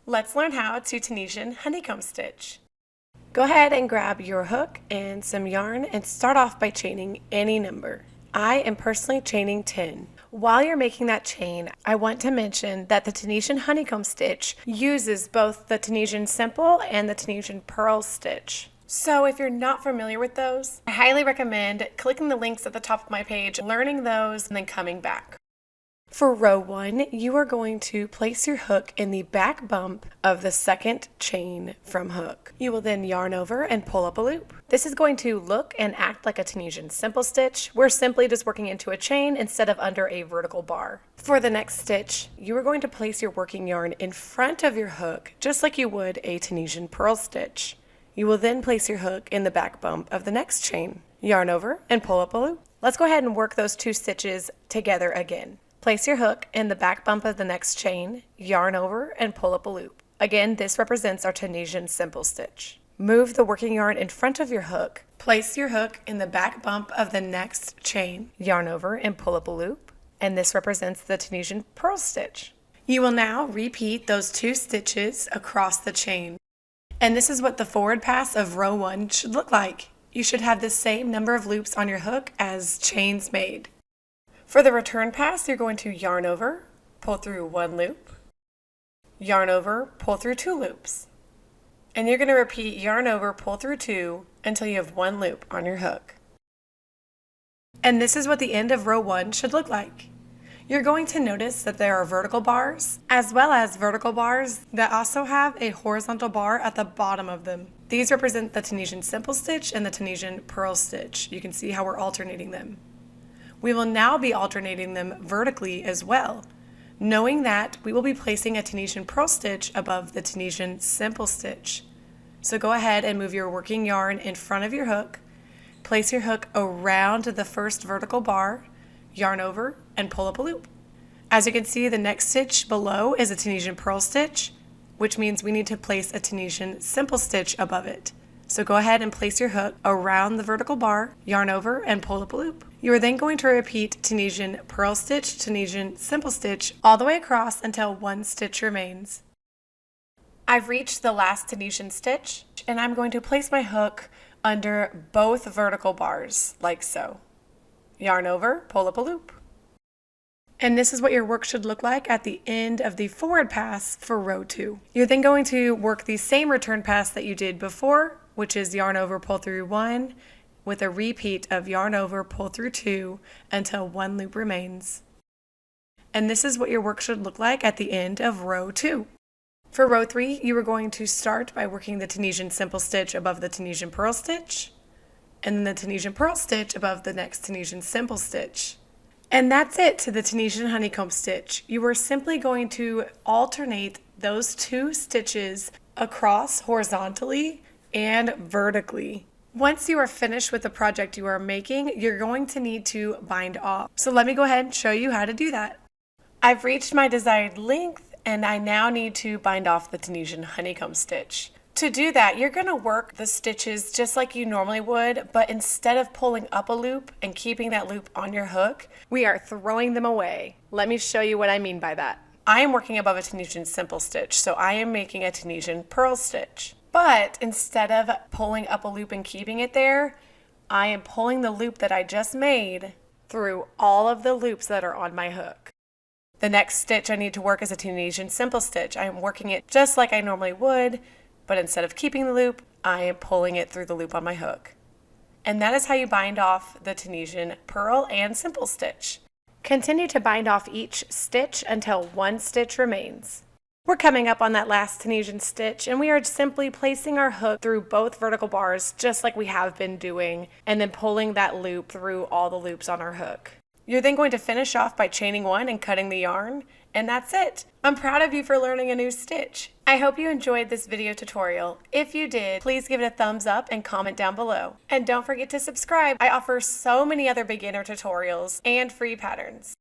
Let's learn how to Tunisian honeycomb stitch. Go ahead and grab your hook and some yarn and start off by chaining any number. I am personally chaining 10. While you're making that chain, I want to mention that the Tunisian honeycomb stitch uses both the Tunisian simple and the Tunisian purl stitch. So if you're not familiar with those, I highly recommend clicking the links at the top of my page, learning those, and then coming back. For row 1, you are going to place your hook in the back bump of the second chain from hook. You will then yarn over and pull up a loop. This is going to look and act like a Tunisian simple stitch. We're simply just working into a chain instead of under a vertical bar. For the next stitch, you are going to place your working yarn in front of your hook, just like you would a Tunisian purl stitch. You will then place your hook in the back bump of the next chain. Yarn over and pull up a loop. Let's go ahead and work those two stitches together again. Place your hook in the back bump of the next chain, yarn over, and pull up a loop. Again, this represents our Tunisian simple stitch. Move the working yarn in front of your hook. Place your hook in the back bump of the next chain, yarn over, and pull up a loop. And this represents the Tunisian purl stitch. You will now repeat those two stitches across the chain. And this is what the forward pass of row 1 should look like. You should have the same number of loops on your hook as chains made. For the return pass, you're going to yarn over, pull through 1 loop, yarn over, pull through 2 loops. And you're going to repeat yarn over, pull through 2 until you have 1 loop on your hook. And this is what the end of row 1 should look like. You're going to notice that there are vertical bars, as well as vertical bars that also have a horizontal bar at the bottom of them. These represent the Tunisian simple stitch and the Tunisian purl stitch. You can see how we're alternating them. We will now be alternating them vertically as well, knowing that we will be placing a Tunisian purl stitch above the Tunisian simple stitch. So go ahead and move your working yarn in front of your hook, place your hook around the first vertical bar, yarn over, and pull up a loop. As you can see, the next stitch below is a Tunisian purl stitch, which means we need to place a Tunisian simple stitch above it. So go ahead and place your hook around the vertical bar, yarn over, and pull up a loop. You are then going to repeat Tunisian purl stitch, Tunisian simple stitch, all the way across until 1 stitch remains. I've reached the last Tunisian stitch, and I'm going to place my hook under both vertical bars, like so. Yarn over, pull up a loop. And this is what your work should look like at the end of the forward pass for row 2. You're then going to work the same return pass that you did before, which is yarn over, pull through 1, with a repeat of yarn over, pull through 2 until 1 loop remains. And this is what your work should look like at the end of row 2. For row 3, you are going to start by working the Tunisian simple stitch above the Tunisian purl stitch, and then the Tunisian purl stitch above the next Tunisian simple stitch. And that's it to the Tunisian honeycomb stitch. You are simply going to alternate those 2 stitches across horizontally and vertically. Once you are finished with the project you are making, you're going to need to bind off. So let me go ahead and show you how to do that. I've reached my desired length, and I now need to bind off the Tunisian honeycomb stitch. To do that, you're going to work the stitches just like you normally would, but instead of pulling up a loop and keeping that loop on your hook, we are throwing them away. Let me show you what I mean by that. I am working above a Tunisian simple stitch, so I am making a Tunisian purl stitch. But instead of pulling up a loop and keeping it there, I am pulling the loop that I just made through all of the loops that are on my hook. The next stitch I need to work is a Tunisian simple stitch. I am working it just like I normally would, but instead of keeping the loop, I am pulling it through the loop on my hook. And that is how you bind off the Tunisian purl and simple stitch. Continue to bind off each stitch until 1 stitch remains. We're coming up on that last Tunisian stitch, and we are simply placing our hook through both vertical bars just like we have been doing, and then pulling that loop through all the loops on our hook. You're then going to finish off by chaining 1 and cutting the yarn, and that's it. I'm proud of you for learning a new stitch. I hope you enjoyed this video tutorial. If you did, please give it a thumbs up and comment down below. And don't forget to subscribe. I offer so many other beginner tutorials and free patterns.